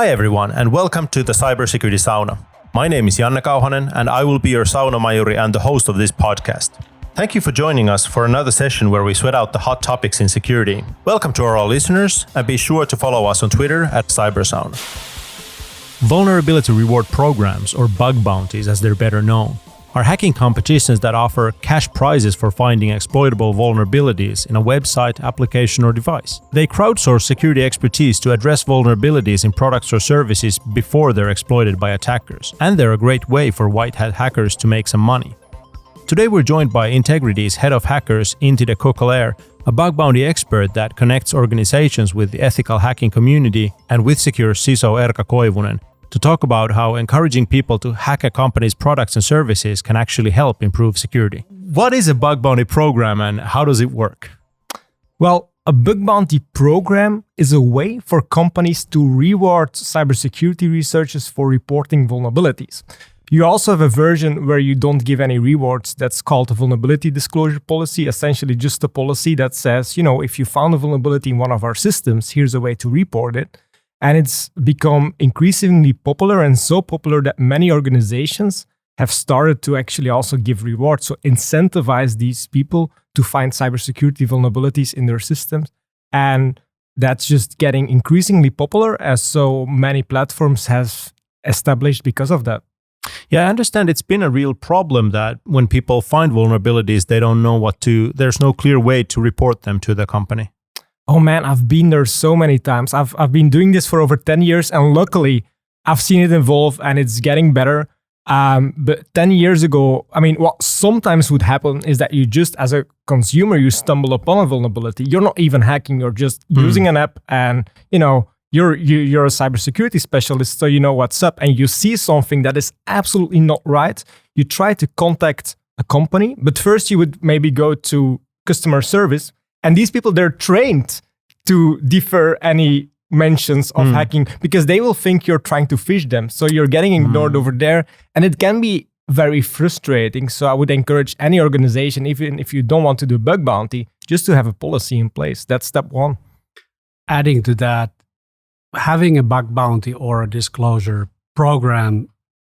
Hi everyone, and welcome to the Cybersecurity Sauna. My name is Janne Kauhanen, and I will be your sauna majuri and the host of this podcast. Thank you for joining us for another session where we sweat out the hot topics in security. Welcome to all listeners, and be sure to follow us on Twitter at Cybersauna. Vulnerability reward programs, or bug bounties as they're better known, are hacking competitions that offer cash prizes for finding exploitable vulnerabilities in a website, application, or device. They crowdsource security expertise to address vulnerabilities in products or services before they're exploited by attackers, and they're a great way for white hat hackers to make some money. Today we're joined by Intigriti's head of hackers, Inti De Ceukelaire, a bug bounty expert that connects organizations with the ethical hacking community, and WithSecure CISO Erka Koivunen, to talk about how encouraging people to hack a company's products and services can actually help improve security. What is a bug bounty program and how does it work? Well, a bug bounty program is a way for companies to reward cybersecurity researchers for reporting vulnerabilities. You also have a version where you don't give any rewards. That's called a vulnerability disclosure policy, essentially just a policy that says, if you found a vulnerability in one of our systems, here's a way to report it. And it's become increasingly popular, and so popular that many organizations have started to actually also give rewards. So incentivize these people to find cybersecurity vulnerabilities in their systems. And that's just getting increasingly popular as so many platforms have established because of that. Yeah, I understand it's been a real problem that when people find vulnerabilities, they don't know there's no clear way to report them to the company. Oh man, I've been there so many times. I've been doing this for over 10 years, and luckily I've seen it evolve and it's getting better. But 10 years ago, what sometimes would happen is that you just, as a consumer, you stumble upon a vulnerability. You're not even hacking, you're just using an app, and you're a cybersecurity specialist, so you know what's up, and you see something that is absolutely not right. You try to contact a company, but first you would maybe go to customer service. And these people, they're trained to defer any mentions of hacking because they will think you're trying to phish them. So you're getting ignored over there. And it can be very frustrating. So I would encourage any organization, even if you don't want to do bug bounty, just to have a policy in place. That's step one. Adding to that, having a bug bounty or a disclosure program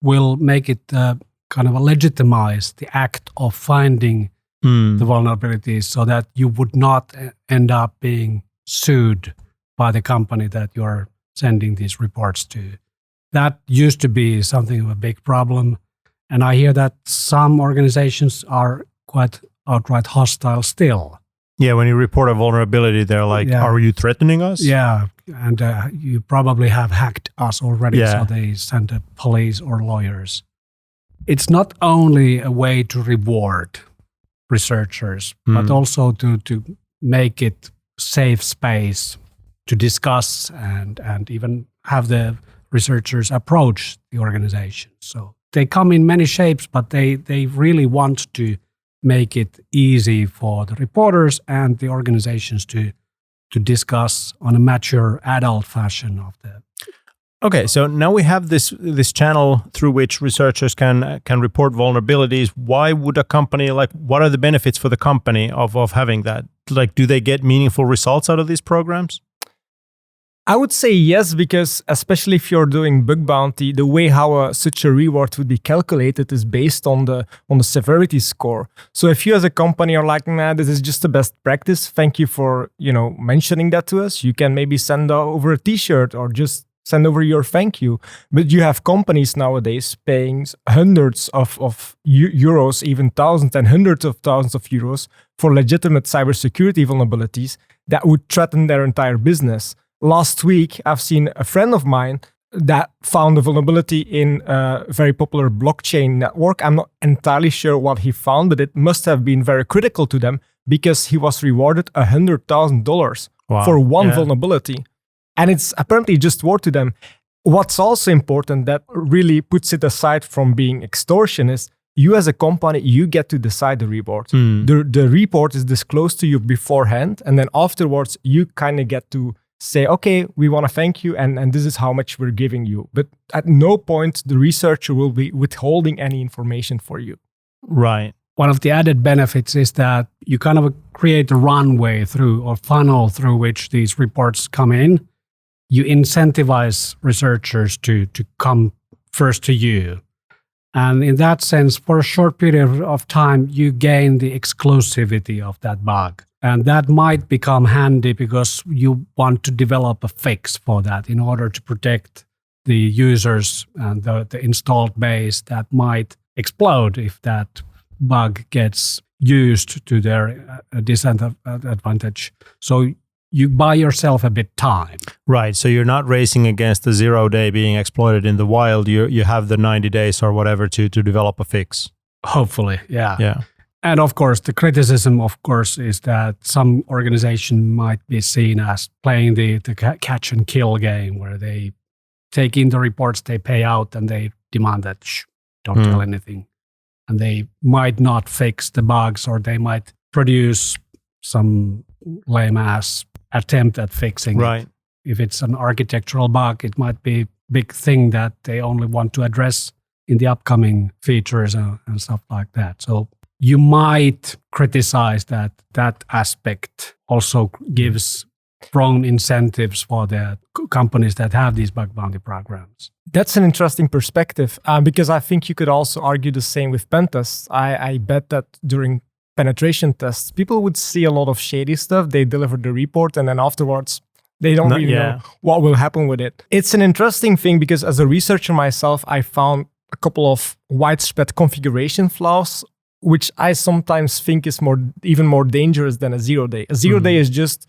will make it kind of legitimize the act of finding the vulnerabilities, so that you would not end up being sued by the company that you're sending these reports to. That used to be something of a big problem. And I hear that some organizations are quite outright hostile still. Yeah, when you report a vulnerability, they're like, Are you threatening us? Yeah, and you probably have hacked us already, so they send the police or lawyers. It's not only a way to reward researchers, but also to make it safe space to discuss and even have the researchers approach the organization. So they come in many shapes, but they really want to make it easy for the reporters and the organizations to discuss on a mature adult fashion of the. Okay, so now we have this channel through which researchers can report vulnerabilities. Why would a company, what are the benefits for the company of having that? Do they get meaningful results out of these programs? I would say yes, because especially if you're doing bug bounty, the way how such a reward would be calculated is based on the severity score. So if you as a company are like, this is just the best practice, thank you for mentioning that to us. You can maybe send over a t-shirt or just send over your thank you. But you have companies nowadays paying hundreds of euros, even thousands and hundreds of thousands of euros for legitimate cybersecurity vulnerabilities that would threaten their entire business. Last week, I've seen a friend of mine that found a vulnerability in a very popular blockchain network. I'm not entirely sure what he found, but it must have been very critical to them because he was rewarded $100,000 for one vulnerability. And it's apparently just worth to them. What's also important that really puts it aside from being extortion is you as a company, you get to decide the reward. The report is disclosed to you beforehand, and then afterwards you kind of get to say, okay, we want to thank you, and this is how much we're giving you. But at no point the researcher will be withholding any information for you. Right. One of the added benefits is that you kind of create a runway through or funnel through which these reports come in. you incentivize researchers to come first to you. And in that sense, for a short period of time, you gain the exclusivity of that bug. And that might become handy because you want to develop a fix for that in order to protect the users and the installed base that might explode if that bug gets used to their disadvantage. So you buy yourself a bit time. Right. So you're not racing against the 0 day being exploited in the wild. You have the 90 days or whatever to develop a fix. Hopefully, yeah. Yeah. And of course, the criticism, of course, is that some organization might be seen as playing the catch and kill game where they take in the reports, they pay out, and they demand that, don't tell anything. And they might not fix the bugs, or they might produce some lame-ass attempt at fixing it. If it's an architectural bug, it might be a big thing that they only want to address in the upcoming features and stuff like that. So you might criticize that aspect also gives strong incentives for the companies that have these bug bounty programs. That's an interesting perspective because I think you could also argue the same with pen tests. I bet that during penetration tests, people would see a lot of shady stuff. They deliver the report and then afterwards, they don't really know what will happen with it. It's an interesting thing because as a researcher myself, I found a couple of widespread configuration flaws, which I sometimes think is even more dangerous than a 0 day. A 0 day is just,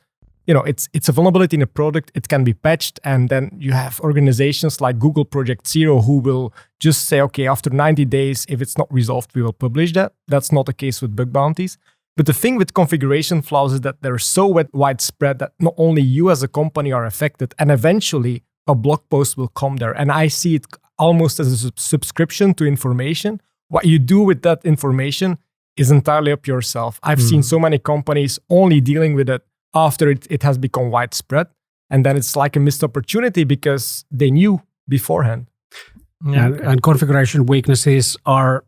it's a vulnerability in a product. It can be patched. And then you have organizations like Google Project Zero who will just say, okay, after 90 days, if it's not resolved, we will publish that. That's not the case with bug bounties. But the thing with configuration flaws is that they're so widespread that not only you as a company are affected, and eventually a blog post will come there. And I see it almost as a subscription to information. What you do with that information is entirely up yourself. I've seen so many companies only dealing with it after it has become widespread. And then it's like a missed opportunity because they knew beforehand. And configuration weaknesses are,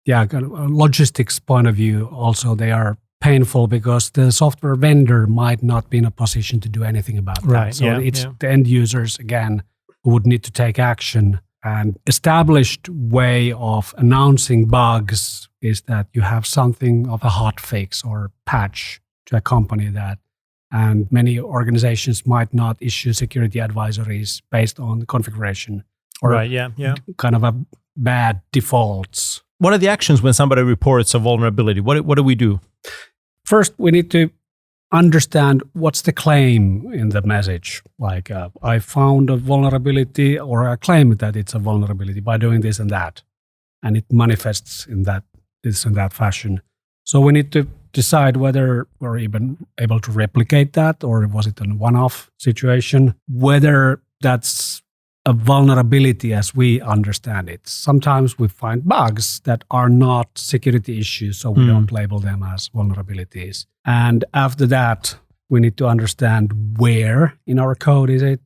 logistics point of view, also they are painful because the software vendor might not be in a position to do anything about that. So it's the end users, again, who would need to take action. And established way of announcing bugs is that you have something of a hot fix or patch to accompany that. And many organizations might not issue security advisories based on the configuration or kind of a bad defaults. What are the actions when somebody reports a vulnerability? What do we do? First, we need to understand what's the claim in the message. Like, I found a vulnerability, or I claim that it's a vulnerability by doing this and that. And it manifests in this and that fashion. So we need to decide whether we're even able to replicate that, or was it a one-off situation, whether that's a vulnerability as we understand it. Sometimes we find bugs that are not security issues, so we don't label them as vulnerabilities. And after that, we need to understand where in our code is it,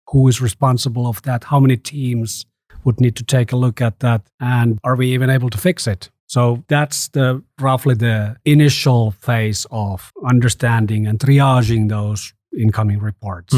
who is responsible of that, how many teams would need to take a look at that, and are we even able to fix it? So that's roughly the initial phase of understanding and triaging those incoming reports.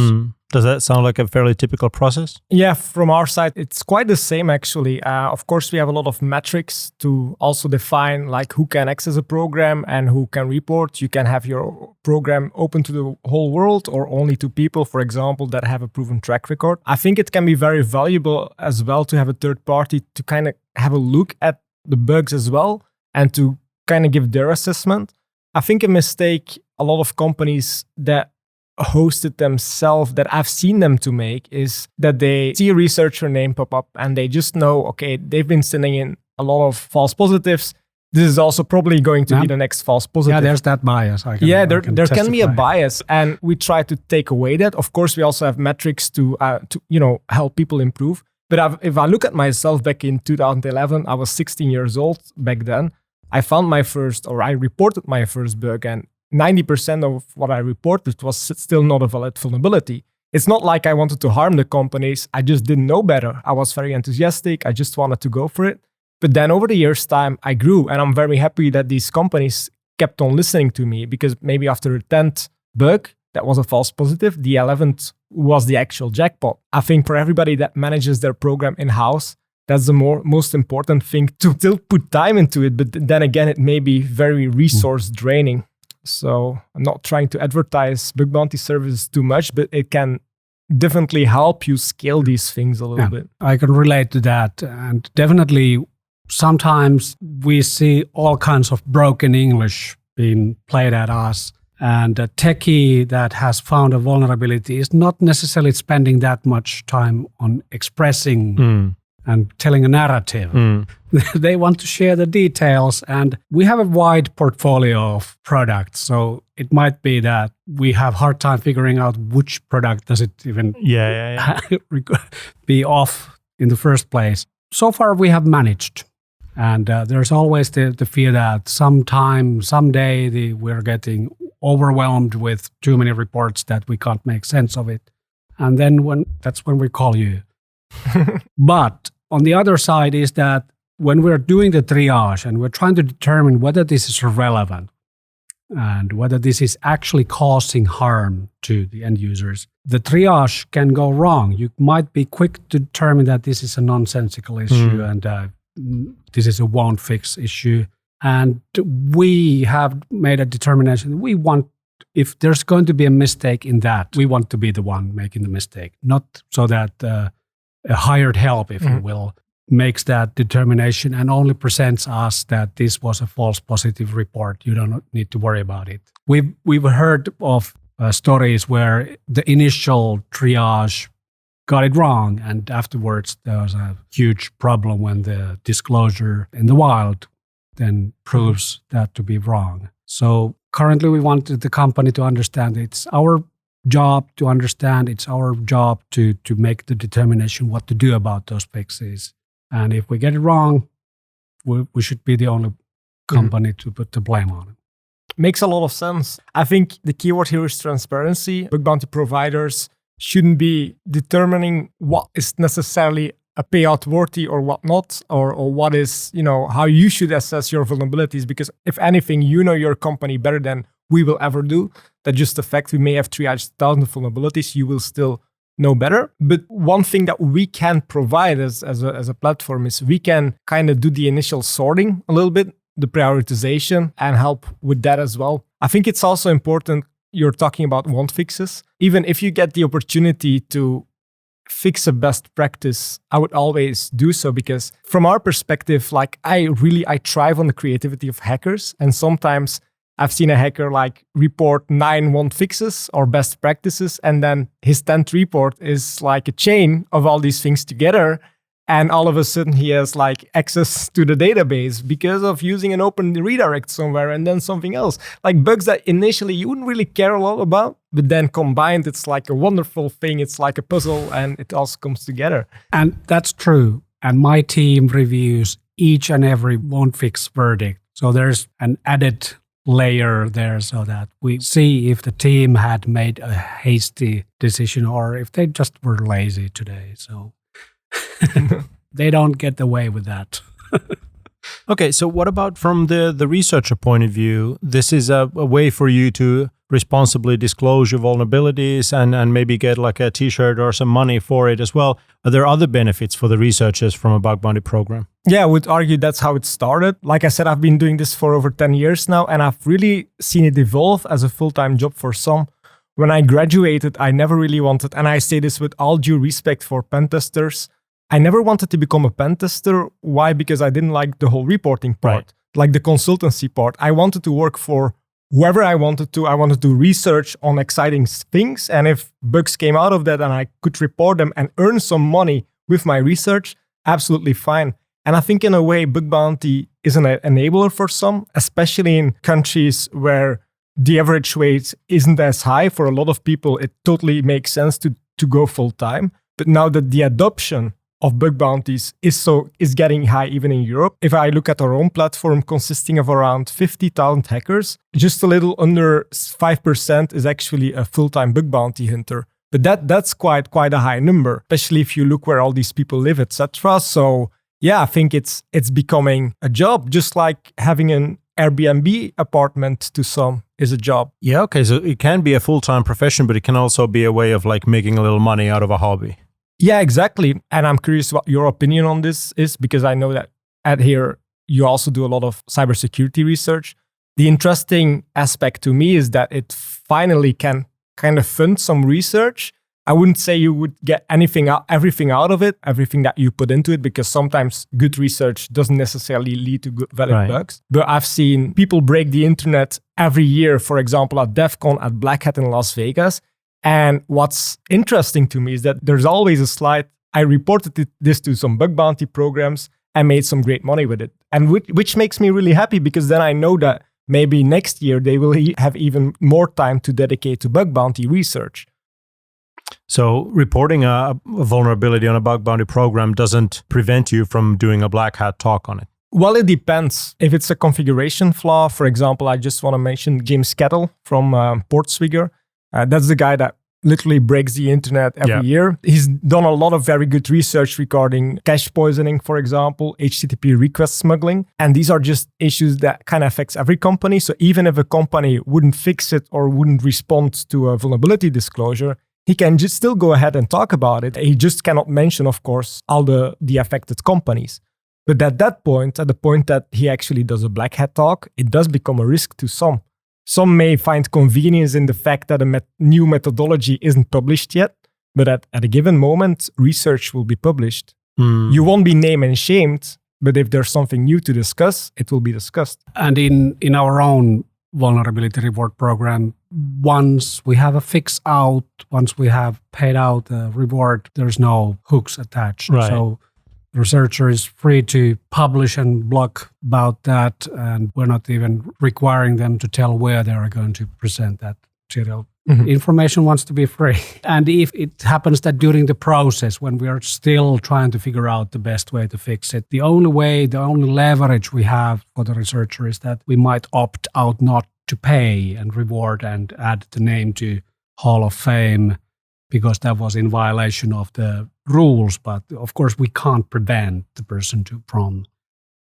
Does that sound like a fairly typical process? Yeah, from our side, it's quite the same actually. Of course, we have a lot of metrics to also define like who can access a program and who can report. You can have your program open to the whole world or only to people, for example, that have a proven track record. I think it can be very valuable as well to have a third party to kind of have a look at the bugs as well and to kind of give their assessment. I think a mistake a lot of companies that host it themselves that I've seen them to make is that they see a researcher name pop up and they just know, okay, they've been sending in a lot of false positives. This is also probably going to be the next false positive. Yeah, there's that bias. There can be a bias, and we try to take away that. Of course, we also have metrics to help people improve. But if I look at myself back in 2011, I was 16 years old back then. I reported my first bug, and 90% of what I reported was still not a valid vulnerability. It's not like I wanted to harm the companies. I just didn't know better. I was very enthusiastic. I just wanted to go for it. But then over the years' time, I grew, and I'm very happy that these companies kept on listening to me, because maybe after the 10th bug, that was a false positive, the 11th was the actual jackpot. I think for everybody that manages their program in-house, that's the most important thing, to still put time into it. But then again, it may be very resource draining. So I'm not trying to advertise bug bounty services too much, but it can definitely help you scale these things a little bit. I can relate to that. And definitely sometimes we see all kinds of broken English being played at us. And a techie that has found a vulnerability is not necessarily spending that much time on expressing and telling a narrative. They want to share the details. And we have a wide portfolio of products. So it might be that we have hard time figuring out which product does it even be off in the first place. So far, we have managed. And there's always the fear that someday, we're getting overwhelmed with too many reports that we can't make sense of it. And then that's when we call you. But on the other side is that when we're doing the triage and we're trying to determine whether this is relevant and whether this is actually causing harm to the end users, the triage can go wrong. You might be quick to determine that this is a nonsensical issue and this is a won't fix issue. And we have made a determination. We want, if there's going to be a mistake in that, we want to be the one making the mistake, not so that a hired help, if you will, makes that determination and only presents us that this was a false positive report. You don't need to worry about it. We've heard of stories where the initial triage got it wrong, and afterwards there was a huge problem when the disclosure in the wild then proves that to be wrong. So currently we want the company to understand it's our job to understand, it's our job to make the determination what to do about those fixes. And if we get it wrong, we should be the only company to put the blame on it. Makes a lot of sense. I think the keyword here is transparency. Bug bounty providers shouldn't be determining what is necessarily a payout worthy or what not, or what is, how you should assess your vulnerabilities. Because if anything, you know your company better than we will ever do. That's just the fact. We may have triaged 1,000 vulnerabilities. You will still know better. But one thing that we can provide as a platform is we can kind of do the initial sorting a little bit, the prioritization, and help with that as well. I think it's also important, you're talking about won't fixes. Even if you get the opportunity to fix a best practice, I would always do so, because from our perspective, I thrive on the creativity of hackers. And sometimes I've seen a hacker report 9 won't fixes or best practices, and then his 10th report is like a chain of all these things together. And all of a sudden he has access to the database because of using an open redirect somewhere, and then something else. Bugs that initially you wouldn't really care a lot about, but then combined, it's like a wonderful thing. It's like a puzzle, and it also comes together. And that's true. And my team reviews each and every won't fix verdict. So there's an added layer there so that we see if the team had made a hasty decision or if they just were lazy today. So they don't get away with that. Okay, so what about from the researcher point of view? This is a way for you to responsibly disclose your vulnerabilities and maybe get a t-shirt or some money for it as well. Are there other benefits for the researchers from a bug bounty program? Yeah, I would argue that's how it started. Like I said, I've been doing this for over 10 years now, and I've really seen it evolve as a full-time job for some. When I graduated, I never really wanted, and I say this with all due respect for pen testers, I never wanted to become a pen tester. Why? Because I didn't like the whole reporting part, like the consultancy part. I wanted to work for whoever I wanted to. I wanted to research on exciting things. And if bugs came out of that and I could report them and earn some money with my research, absolutely fine. And I think in a way, bug bounty is an enabler for some, especially in countries where the average wage isn't as high. For a lot of people, it totally makes sense to go full time. But now that the adoption of bug bounties is getting high even in Europe. If I look at our own platform consisting of around 50,000 hackers, just a little under 5% is actually a full-time bug bounty hunter. But that's quite a high number, especially if you look where all these people live, etc. So yeah, I think it's becoming a job, just like having Airbnb apartment to some is a job. Yeah, okay. So it can be a full-time profession, but it can also be a way of like making a little money out of a hobby. Yeah, exactly. And I'm curious what your opinion on this is, because I know that at here, you also do a lot of cybersecurity research. The interesting aspect to me is that it finally can kind of fund some research. I wouldn't say you would get everything out of it, everything that you put into it, because sometimes good research doesn't necessarily lead to good, valid bugs. But I've seen people break the internet every year, for example, at DEF CON, at Black Hat in Las Vegas. And what's interesting to me is that there's always a slide. I reported this to some bug bounty programs and made some great money with it. And which makes me really happy, because then I know that maybe next year they will have even more time to dedicate to bug bounty research. So reporting a vulnerability on a bug bounty program doesn't prevent you from doing a black hat talk on it? Well, it depends. If it's a configuration flaw, for example, I just want to mention James Kettle from Portswigger. That's the guy that literally breaks the internet every year. He's done a lot of very good research regarding cache poisoning, for example, HTTP request smuggling. And these are just issues that kind of affects every company. So even if a company wouldn't fix it or wouldn't respond to a vulnerability disclosure, he can just still go ahead and talk about it. He just cannot mention, of course, all the affected companies. But at that point, at the point that he actually does a black hat talk, it does become a risk to some. Some may find convenience in the fact that a new methodology isn't published yet, but at a given moment, research will be published. You won't be named and shamed, but if there's something new to discuss, it will be discussed. And in our own vulnerability reward program, once we have a fix out, once we have paid out the reward, there's no hooks attached. Right. So the researcher is free to publish and blog about that, and we're not even requiring them to tell where they are going to present that material. Information wants to be free. And if it happens that during the process, when we are still trying to figure out the best way to fix it, the only leverage we have for the researcher is that we might opt out not to pay and reward and add the name to Hall of Fame, because that was in violation of the rules. But of course, we can't prevent the person from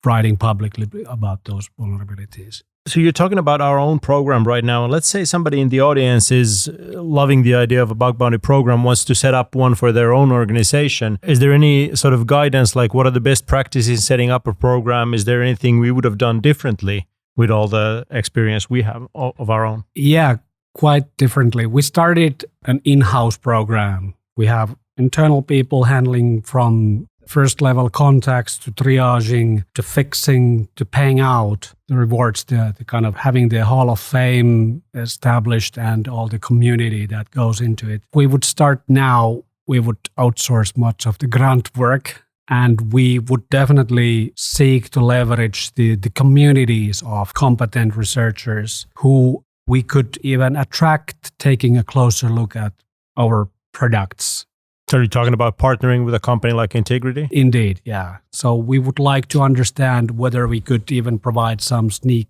writing publicly about those vulnerabilities. So you're talking about our own program right now. And let's say somebody in the audience is loving the idea of a bug bounty program, wants to set up one for their own organization. Is there any sort of guidance, like what are the best practices in setting up a program? Is there anything we would have done differently with all the experience we have of our own? Yeah, quite differently. We started an in-house program. We have internal people handling from first level contacts to triaging, to fixing, to paying out the rewards, the kind of having the Hall of Fame established and all the community that goes into it. We would start now, we would outsource much of the grunt work, and we would definitely seek to leverage the communities of competent researchers who we could even attract, taking a closer look at our products. So you're talking about partnering with a company like Intigriti? Indeed, yeah. So we would like to understand whether we could even provide some sneak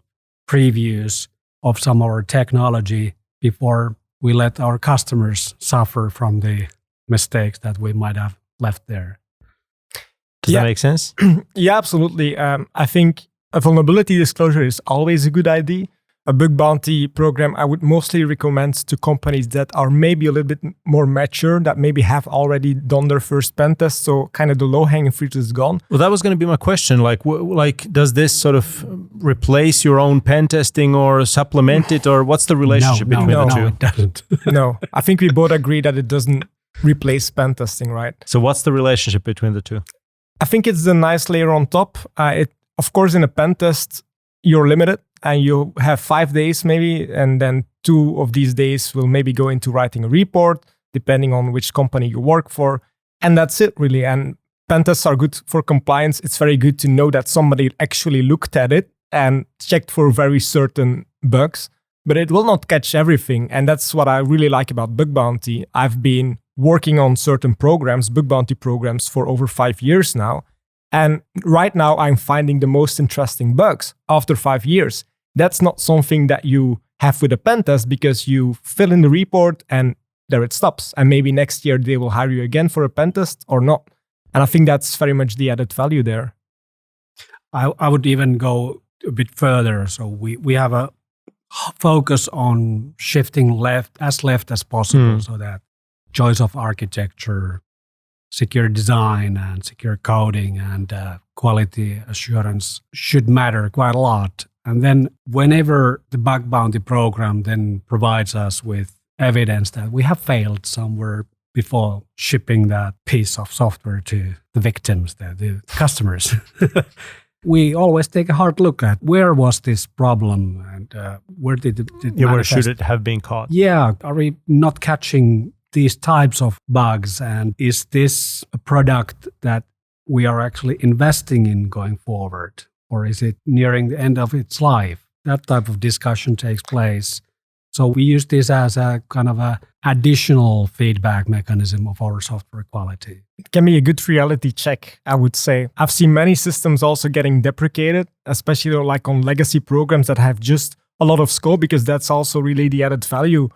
previews of some of our technology before we let our customers suffer from the mistakes that we might have left there. Does that make sense? Yeah, absolutely. I think a vulnerability disclosure is always a good idea. A bug bounty program, I would mostly recommend to companies that are maybe a little bit more mature, that maybe have already done their first pen test. So kind of the low-hanging fruit is gone. Well, that was going to be my question. Like, does this sort of replace your own pen testing or supplement it, or what's the relationship between the two? No, it doesn't. No, I think we both agree that it doesn't replace pen testing, right? So what's the relationship between the two? I think it's the nice layer on top. Of course, in a pen test, you're limited. And you have 5 days maybe, and then 2 of these days will maybe go into writing a report, depending on which company you work for. And that's it, really. And pen tests are good for compliance. It's very good to know that somebody actually looked at it and checked for very certain bugs, but it will not catch everything. And that's what I really like about Bug Bounty. I've been working on certain programs, Bug Bounty programs, for over 5 years now. And right now, I'm finding the most interesting bugs after 5 years. That's not something that you have with a pen test, because you fill in the report and there it stops. And maybe next year they will hire you again for a pen test or not. And I think that's very much the added value there. I would even go a bit further. So we have a focus on shifting left as possible, so that choice of architecture, secure design and secure coding and quality assurance should matter quite a lot. And then whenever the bug bounty program then provides us with evidence that we have failed somewhere before shipping that piece of software to the victims, the customers, we always take a hard look at where was this problem and where did it manifest? Where should it have been caught? Yeah, are we not catching these types of bugs? And is this a product that we are actually investing in going forward? Or is it nearing the end of its life? That type of discussion takes place. So we use this as a kind of a additional feedback mechanism of our software quality. It can be a good reality check, I would say. I've seen many systems also getting deprecated, especially like on legacy programs that have just a lot of scope, because that's also really the added value.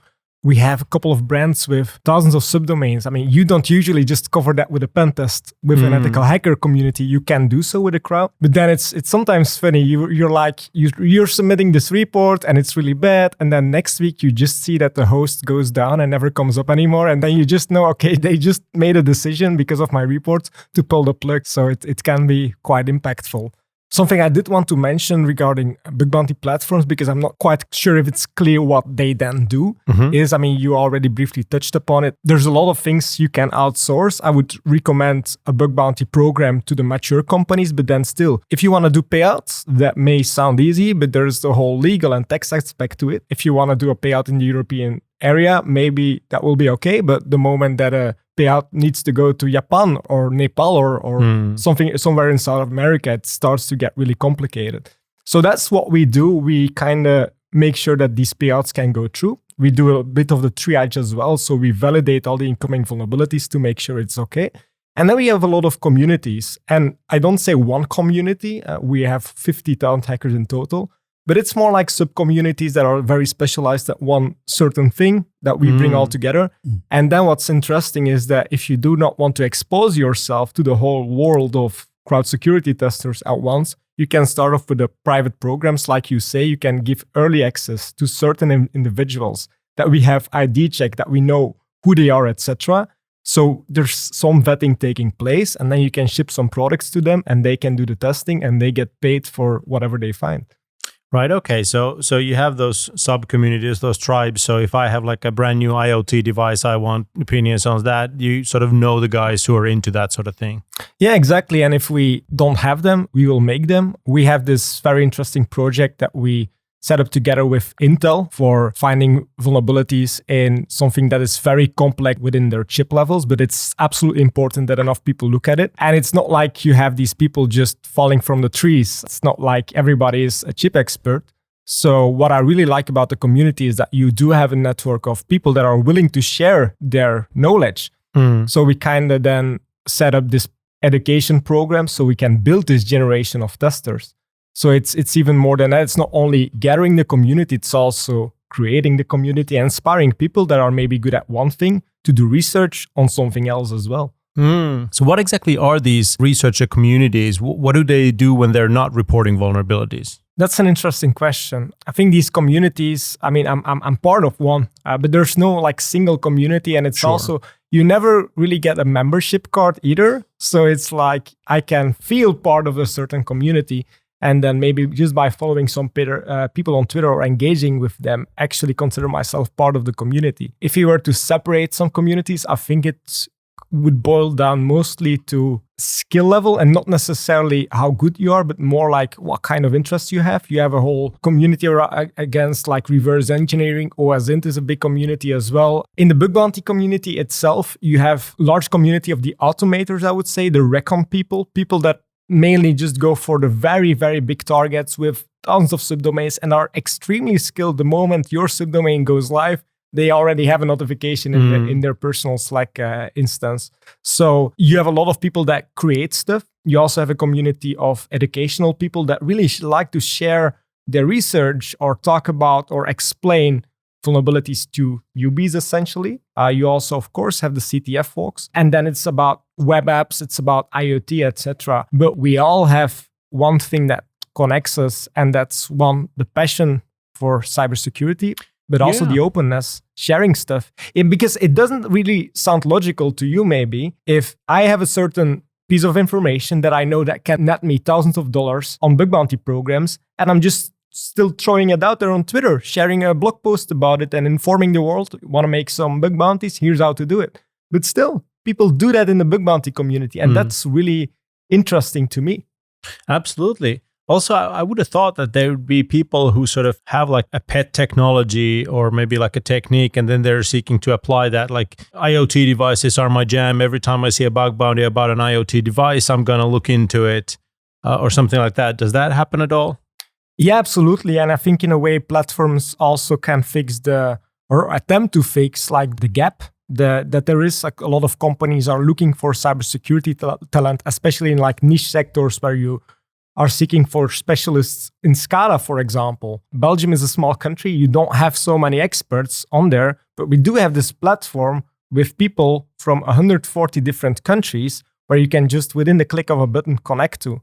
We have a couple of brands with thousands of subdomains. I mean, you don't usually just cover that with a pen test with an ethical hacker community. You can do so with a crowd, but then it's sometimes funny. You're submitting this report and it's really bad, and then next week you just see that the host goes down and never comes up anymore, and then you just know, okay, they just made a decision because of my report to pull the plug. So it can be quite impactful. Something I did want to mention regarding bug bounty platforms, because I'm not quite sure if it's clear what they then do, is, I mean, you already briefly touched upon it. There's a lot of things you can outsource. I would recommend a bug bounty program to the mature companies, but then still, if you want to do payouts, that may sound easy, but there's the whole legal and tax aspect to it. If you want to do a payout in the European area, maybe that will be okay, but the moment that a payout needs to go to Japan or Nepal or something somewhere in South America, it starts to get really complicated. So that's what we do. We kind of make sure that these payouts can go through. We do a bit of the triage as well. So we validate all the incoming vulnerabilities to make sure it's okay. And then we have a lot of communities. And I don't say one community. We have 50,000 hackers in total. But it's more like sub-communities that are very specialized at one certain thing that we bring all together. And then what's interesting is that if you do not want to expose yourself to the whole world of crowd security testers at once, you can start off with the private programs. Like you say, you can give early access to certain individuals that we have ID check, that we know who they are, etc. So there's some vetting taking place, and then you can ship some products to them and they can do the testing and they get paid for whatever they find. Right. Okay. So you have those sub-communities, those tribes. So if I have like a brand new IoT device, I want opinions on that. You sort of know the guys who are into that sort of thing. Yeah, exactly. And if we don't have them, we will make them. We have this very interesting project that we set up together with Intel for finding vulnerabilities in something that is very complex within their chip levels, but it's absolutely important that enough people look at it. And it's not like you have these people just falling from the trees. It's not like everybody is a chip expert. So what I really like about the community is that you do have a network of people that are willing to share their knowledge. So we kind of then set up this education program so we can build this generation of testers. So it's even more than that. It's not only gathering the community, it's also creating the community and inspiring people that are maybe good at one thing to do research on something else as well. So what exactly are these researcher communities? What do they do when they're not reporting vulnerabilities? That's an interesting question. I think these communities, I mean, I'm part of one, but there's no like single community, and it's also, you never really get a membership card either. So it's like I can feel part of a certain community. And then maybe just by following some people on Twitter or engaging with them, actually consider myself part of the community. If you were to separate some communities, I think it would boil down mostly to skill level and not necessarily how good you are, but more like what kind of interests you have. You have a whole community against like reverse engineering. OSINT is a big community as well. In the bug bounty community itself, you have large community of the automators, I would say, the recon people that mainly just go for the very, very big targets with tons of subdomains and are extremely skilled. The moment your subdomain goes live, they already have a notification in their personal Slack instance. So you have a lot of people that create stuff. You also have a community of educational people that really like to share their research or talk about or explain vulnerabilities to newbies, essentially. You also, of course, have the CTF folks. And then it's about web apps, it's about IoT, etc. But we all have one thing that connects us. And that's one, the passion for cybersecurity, but also the openness, sharing stuff. Because it doesn't really sound logical to you, maybe, if I have a certain piece of information that I know that can net me thousands of dollars on bug bounty programs, and I'm just still throwing it out there on Twitter, sharing a blog post about it and informing the world, want to make some bug bounties, here's how to do it. But still, people do that in the bug bounty community, and that's really interesting to me. Absolutely. Also, I would have thought that there would be people who sort of have like a pet technology or maybe like a technique, and then they're seeking to apply that. Like IoT devices are my jam. Every time I see a bug bounty about an IoT device, I'm going to look into it or something like that. Does that happen at all? Yeah, absolutely. And I think in a way, platforms also can fix or attempt to fix like the gap that there is. Like a lot of companies are looking for cybersecurity talent, especially in like niche sectors where you are seeking for specialists in SCADA, for example. Belgium is a small country. You don't have so many experts on there, but we do have this platform with people from 140 different countries where you can just within the click of a button connect to.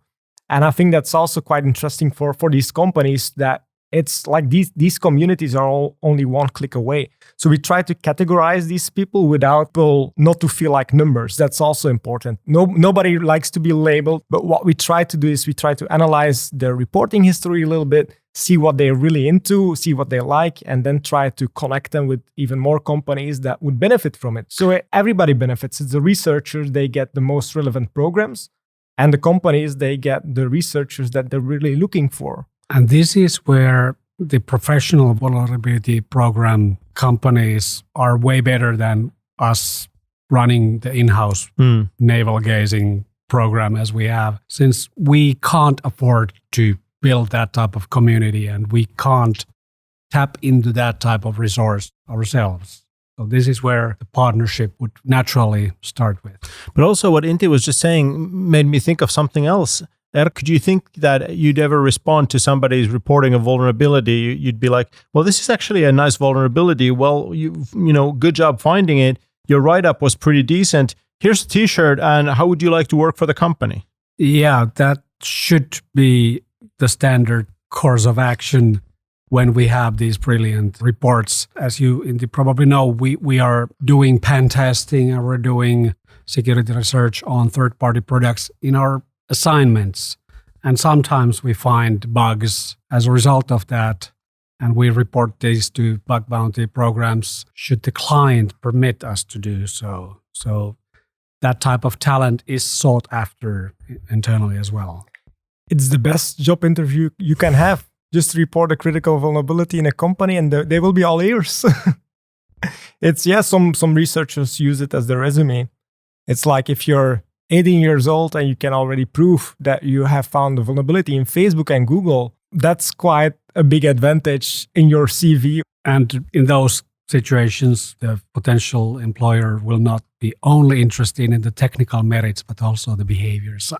And I think that's also quite interesting for these companies, that it's like these communities are all only one click away. So we try to categorize these people without people not to feel like numbers. That's also important. Nobody likes to be labeled, but what we try to do is we try to analyze their reporting history a little bit, see what they're really into, see what they like, and then try to connect them with even more companies that would benefit from it. So everybody benefits. It's the researchers, they get the most relevant programs, and the companies, they get the researchers that they're really looking for. And this is where the professional vulnerability program companies are way better than us running the in-house navel gazing program as we have, since we can't afford to build that type of community and we can't tap into that type of resource ourselves. So this is where the partnership would naturally start with. But also what Inti was just saying made me think of something else. Erka, do you think that you'd ever respond to somebody's reporting a vulnerability? You'd be like, well, this is actually a nice vulnerability. Well, you know, good job finding it. Your write-up was pretty decent. Here's a t-shirt, and how would you like to work for the company? Yeah, that should be the standard course of action when we have these brilliant reports. As you probably know, we are doing pen testing and we're doing security research on third-party products in our assignments. And sometimes we find bugs as a result of that, and we report these to bug bounty programs should the client permit us to do so. So that type of talent is sought after internally as well. It's the best job interview you can have. Just report a critical vulnerability in a company and they will be all ears. Some researchers use it as their resume. It's like if you're 18 years old and you can already prove that you have found a vulnerability in Facebook and Google, that's quite a big advantage in your CV. And in those situations, the potential employer will not be only interested in the technical merits, but also the behavior side.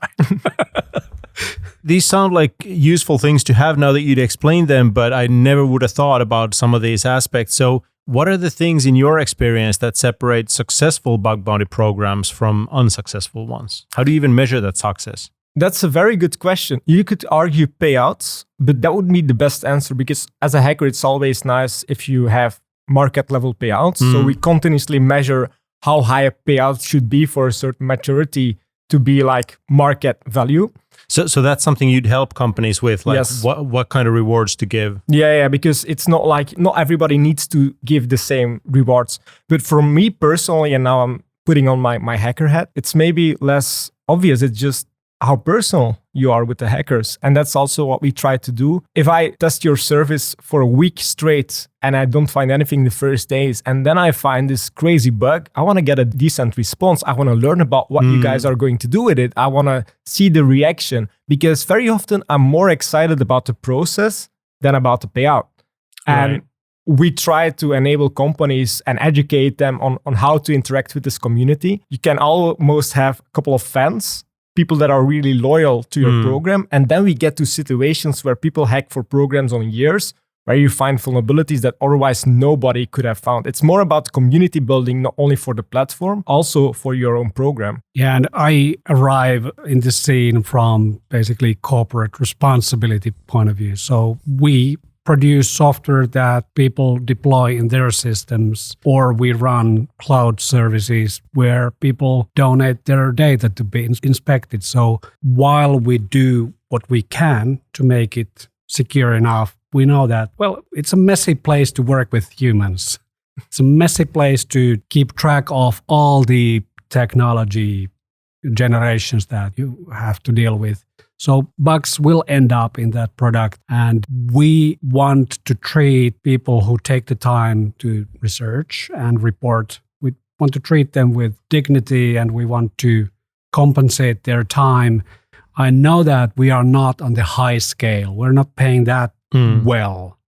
These sound like useful things to have now that you'd explained them, but I never would have thought about some of these aspects. So what are the things in your experience that separate successful bug bounty programs from unsuccessful ones? How do you even measure that success? That's a very good question. You could argue payouts, but that would be the best answer, because as a hacker, it's always nice if you have market level payouts. So we continuously measure how high a payout should be for a certain maturity to be like market value. So that's something you'd help companies with, like yes. what kind of rewards to give? Yeah, because it's not like, not everybody needs to give the same rewards. But for me personally, and now I'm putting on my hacker hat, it's maybe less obvious. It's just how personal you are with the hackers. And that's also what we try to do. If I test your service for a week straight and I don't find anything the first days, and then I find this crazy bug, I want to get a decent response. I want to learn about what you guys are going to do with it. I want to see the reaction, because very often I'm more excited about the process than about the payout. And we try to enable companies and educate them on how to interact with this community. You can almost have a couple of fans, people that are really loyal to your program. And then we get to situations where people hack for programs on years, where you find vulnerabilities that otherwise nobody could have found. It's more about community building, not only for the platform, also for your own program. Yeah, and I arrive in this scene from basically corporate responsibility point of view. So we produce software that people deploy in their systems, or we run cloud services where people donate their data to be inspected. So while we do what we can to make it secure enough, we know that, well, it's a messy place to work with humans. It's a messy place to keep track of all the technology generations that you have to deal with. So bugs will end up in that product, and we want to treat people who take the time to research and report. We want to treat them with dignity, and we want to compensate their time. I know that we are not on the high scale. We're not paying that well.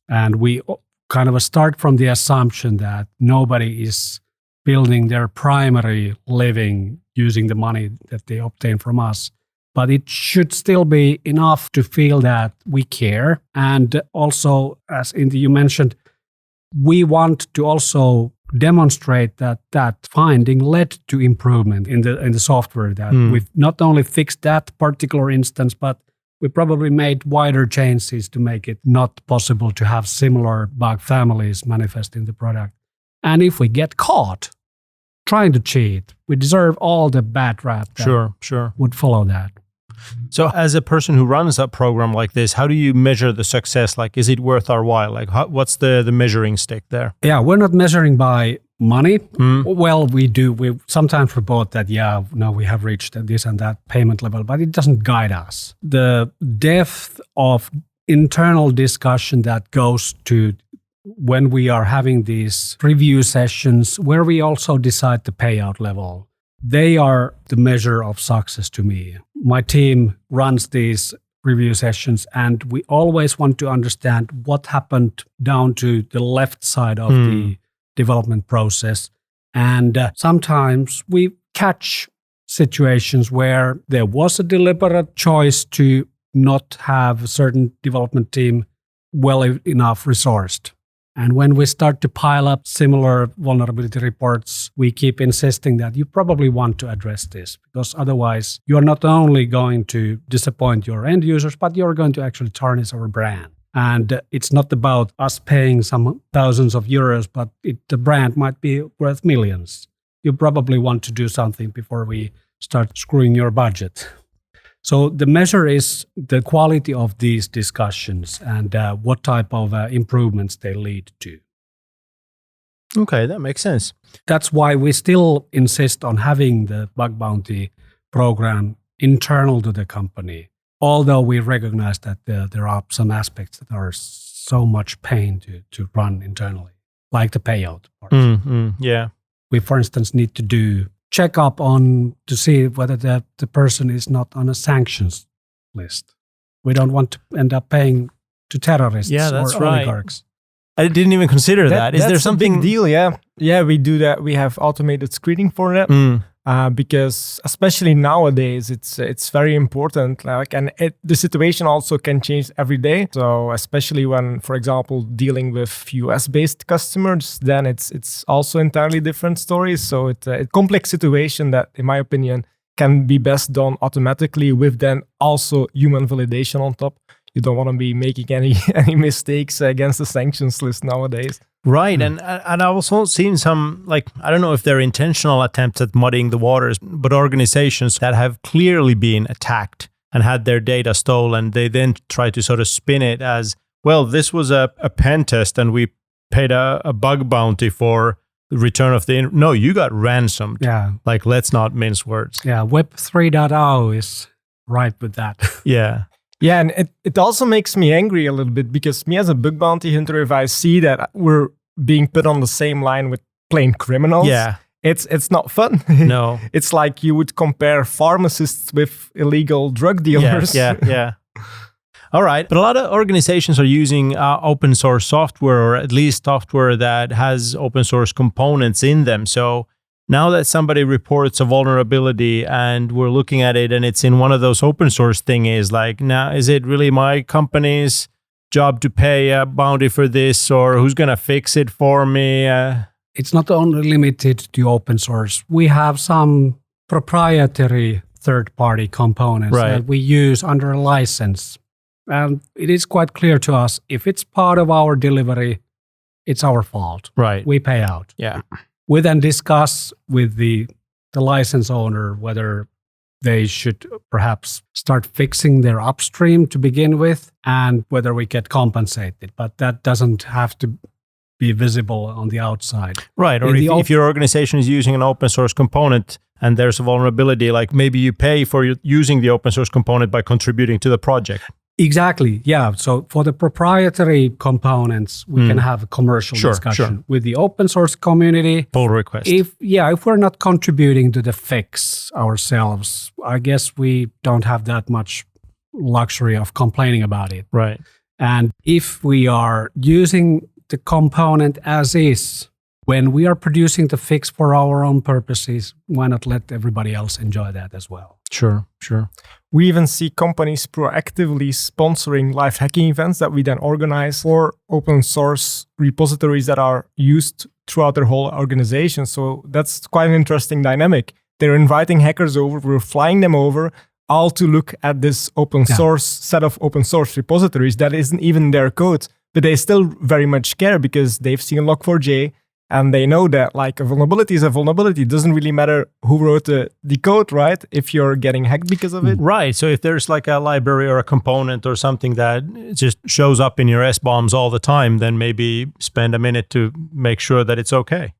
And we kind of start from the assumption that nobody is building their primary living using the money that they obtain from us. But it should still be enough to feel that we care. And also, as Inti, you mentioned, we want to also demonstrate that that finding led to improvement in the software, that we've not only fixed that particular instance, but we probably made wider changes to make it not possible to have similar bug families manifest in the product. And if we get caught trying to cheat, we deserve all the bad rap that would follow that. So as a person who runs a program like this, how do you measure the success? Like, is it worth our while? Like, what's the measuring stick there? Yeah, we're not measuring by money. Well, we do. We sometimes report that, we have reached this and that payment level, but it doesn't guide us. The depth of internal discussion that goes to when we are having these review sessions where we also decide the payout level, they are the measure of success to me. My team runs these review sessions, and we always want to understand what happened down to the left side of the development process. And sometimes we catch situations where there was a deliberate choice to not have a certain development team well enough resourced. And when we start to pile up similar vulnerability reports, we keep insisting that you probably want to address this, because otherwise you're not only going to disappoint your end users, but you're going to actually tarnish our brand. And it's not about us paying some thousands of euros, but the brand might be worth millions. You probably want to do something before we start screwing your budget. So the measure is the quality of these discussions and what type of improvements they lead to. Okay, that makes sense. That's why we still insist on having the bug bounty program internal to the company, although we recognize that there are some aspects that are so much pain to run internally, like the payout part. Yeah. We, for instance, need to do check up on to see whether the person is not on a sanctions list. We don't want to end up paying to terrorists or oligarchs. I didn't even consider that. Is there something? That's a big deal, yeah. Yeah, we do that. We have automated screening for that. Because especially nowadays, it's very important. The situation also can change every day. So especially when, for example, dealing with US-based customers, then it's also entirely different stories. So it's a complex situation that, in my opinion, can be best done automatically with then also human validation on top. You don't want to be making any mistakes against the sanctions list nowadays. Right, and I've also seen some, I don't know if they're intentional attempts at muddying the waters, but organizations that have clearly been attacked and had their data stolen, they then try to sort of spin it as, well, this was a pen test and we paid a bug bounty for the return of the... No, you got ransomed. Yeah. Let's not mince words. Yeah, Web 3.0 is right with that. Yeah. Yeah, and it also makes me angry a little bit, because me as a bug bounty hunter, if I see that we're being put on the same line with plain criminals, it's not fun. No. It's like you would compare pharmacists with illegal drug dealers. Yeah. All right. But a lot of organizations are using open source software, or at least software that has open source components in them. So now that somebody reports a vulnerability and we're looking at it and it's in one of those open source thingies, now, is it really my company's job to pay a bounty for this, or who's going to fix it for me? It's not only limited to open source. We have some proprietary third-party components that we use under a license. And it is quite clear to us, if it's part of our delivery, it's our fault. Right. We pay out. Yeah. We then discuss with the license owner whether they should perhaps start fixing their upstream to begin with and whether we get compensated. But that doesn't have to be visible on the outside. Right. Or if your organization is using an open source component and there's a vulnerability, like maybe you pay for using the open source component by contributing to the project. Exactly. Yeah. So for the proprietary components, we can have a commercial discussion with the open source community. Pull request. If we're not contributing to the fix ourselves, I guess we don't have that much luxury of complaining about it. Right. And if we are using the component as is, when we are producing the fix for our own purposes, why not let everybody else enjoy that as well? Sure. We even see companies proactively sponsoring live hacking events that we then organize for open source repositories that are used throughout their whole organization. So that's quite an interesting dynamic. They're inviting hackers over, we're flying them over, all to look at this open source set of open source repositories that isn't even their code, but they still very much care because they've seen Log4j. And they know that like a vulnerability is a vulnerability. It doesn't really matter who wrote the code, right? If you're getting hacked because of it. Right. So if there's like a library or a component or something that just shows up in your SBOMs all the time, then maybe spend a minute to make sure that it's okay.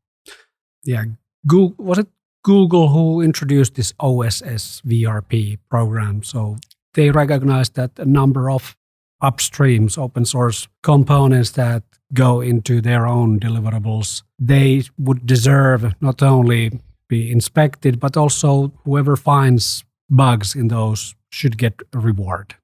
Yeah. Was it Google who introduced this OSS VRP program? So they recognized that a number of upstreams, open source components that go into their own deliverables, they would deserve not only be inspected, but also whoever finds bugs in those should get a reward.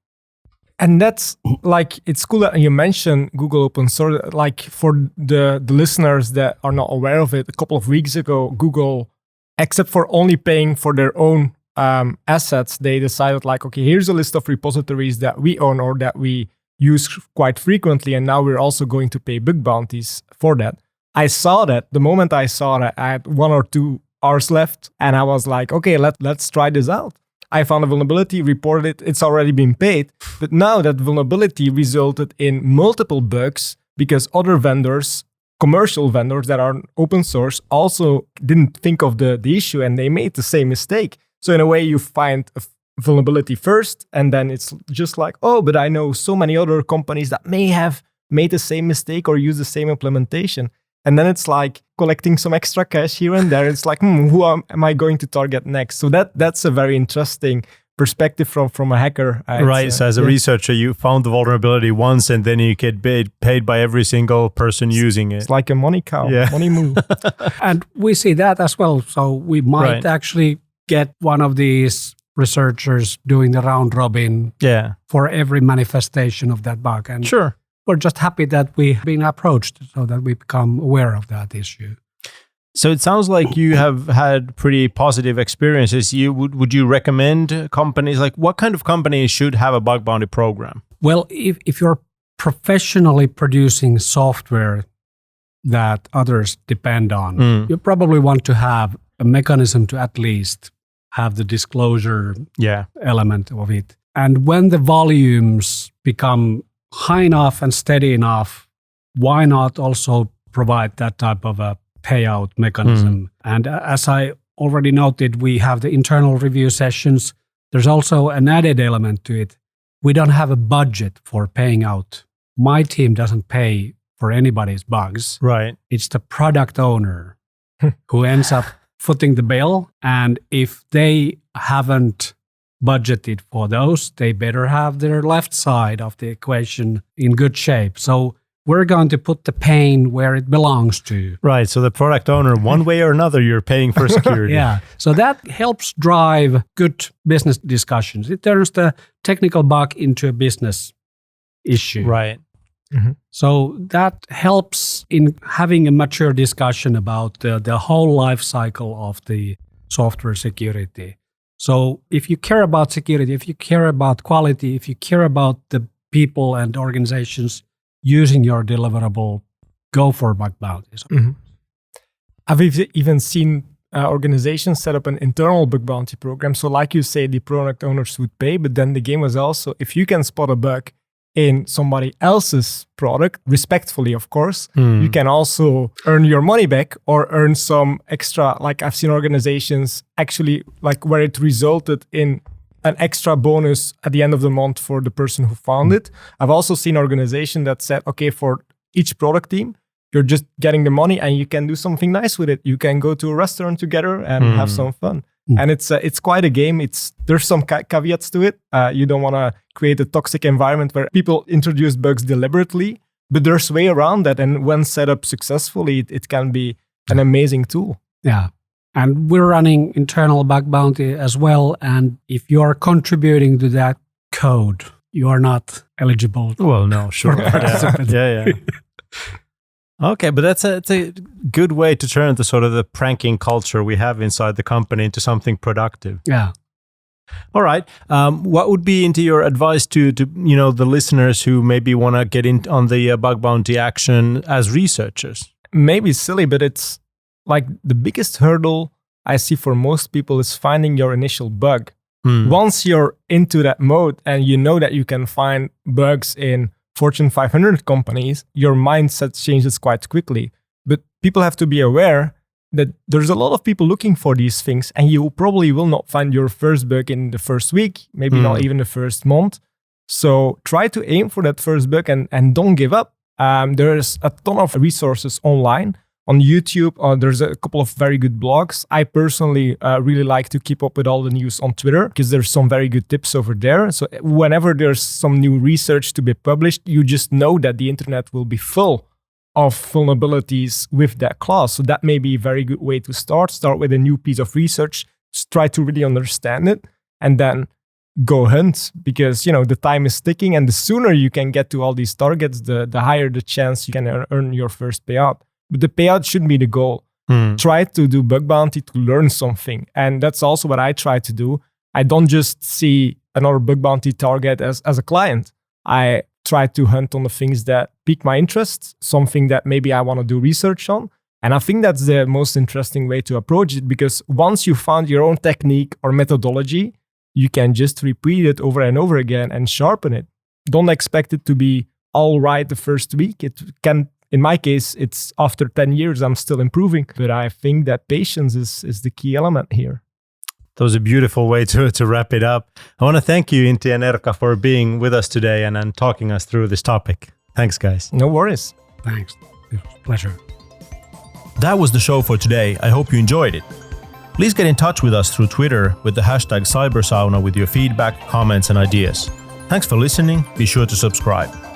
And that's like, it's cool that you mentioned Google open source. Like for the listeners that are not aware of it, a couple of weeks ago, Google, except for only paying for their own assets, they decided like, okay, here's a list of repositories that we own or that we use quite frequently, and now we're also going to pay bug bounties for that. I saw that. The moment I saw that, I had 1 or 2 hours left, and I was like, okay, let's try this out. I found a vulnerability, reported it, it's already been paid, but now that vulnerability resulted in multiple bugs because other vendors, commercial vendors that are open source, also didn't think of the issue, and they made the same mistake. So in a way, you find a vulnerability first, and then it's just like, oh, but I know so many other companies that may have made the same mistake or used the same implementation. And then it's like collecting some extra cash here and there. It's like, who am I going to target next? So that's a very interesting perspective from a hacker. Right. So as a researcher, you found the vulnerability once, and then you get paid by every single person using it. It's like a money cow, money move. And we see that as well. So we might actually get one of these researchers doing the round robin for every manifestation of that bug. And we're just happy that we've been approached so that we become aware of that issue. So it sounds like you have had pretty positive experiences. Would you recommend companies, like what kind of companies should have a bug bounty program? Well, if you're professionally producing software that others depend on, you probably want to have a mechanism to at least have the disclosure element of it. And when the volumes become high enough and steady enough, why not also provide that type of a payout mechanism? And as I already noted, we have the internal review sessions. There's also an added element to it. We don't have a budget for paying out. My team doesn't pay for anybody's bugs. Right. It's the product owner who ends up footing the bill. And if they haven't budgeted for those, they better have their left side of the equation in good shape. So we're going to put the pain where it belongs to. Right. So the product owner, one way or another, you're paying for security. So that helps drive good business discussions. It turns the technical bug into a business issue. Right. So that helps in having a mature discussion about the whole life cycle of the software security. So if you care about security, if you care about quality, if you care about the people and organizations using your deliverable go for bug bounties. Mm-hmm. I've even seen organizations set up an internal bug bounty program. So like you say, the product owners would pay, but then the game was also, if you can spot a bug in somebody else's product, respectfully, of course, you can also earn your money back or earn some extra. Like I've seen organizations actually like where it resulted in an extra bonus at the end of the month for the person who found it. I've also seen organizations that said, okay, for each product team, you're just getting the money and you can do something nice with it. You can go to a restaurant together and have some fun. And it's quite a game. There's some caveats to it. You don't want to create a toxic environment where people introduce bugs deliberately, but there's way around that. And when set up successfully, it can be an amazing tool. Yeah. And we're running internal bug bounty as well. And if you are contributing to that code, you are not eligible. Well, no, sure. Yeah. Okay, but it's a good way to turn the sort of the pranking culture we have inside the company into something productive. Yeah. All right. What would be into your advice to the listeners who maybe want to get in on the bug bounty action as researchers? Maybe silly, but it's like the biggest hurdle I see for most people is finding your initial bug. Once you're into that mode and you know that you can find bugs in Fortune 500 companies, your mindset changes quite quickly. But people have to be aware that there's a lot of people looking for these things, and you probably will not find your first bug in the first week, maybe not even the first month. So try to aim for that first bug and don't give up. There's a ton of resources online. On YouTube, there's a couple of very good blogs. I personally really like to keep up with all the news on Twitter because there's some very good tips over there. So whenever there's some new research to be published, you just know that the internet will be full of vulnerabilities with that class. So that may be a very good way to start. Start with a new piece of research, just try to really understand it, and then go hunt, because the time is ticking, and the sooner you can get to all these targets, the higher the chance you can earn your first payout. But the payout shouldn't be the goal. Try to do bug bounty to learn something. And that's also what I try to do. I don't just see another bug bounty target as a client. I try to hunt on the things that pique my interest, something that maybe I want to do research on. And I think that's the most interesting way to approach it, because once you found your own technique or methodology, you can just repeat it over and over again and sharpen it. Don't expect it to be all right the first week. It can. In my case, it's after 10 years, I'm still improving. But I think that patience is the key element here. That was a beautiful way to wrap it up. I want to thank you, Inti and Erka, for being with us today and talking us through this topic. Thanks, guys. No worries. Thanks. It was a pleasure. That was the show for today. I hope you enjoyed it. Please get in touch with us through Twitter with the hashtag Cybersauna with your feedback, comments, and ideas. Thanks for listening. Be sure to subscribe.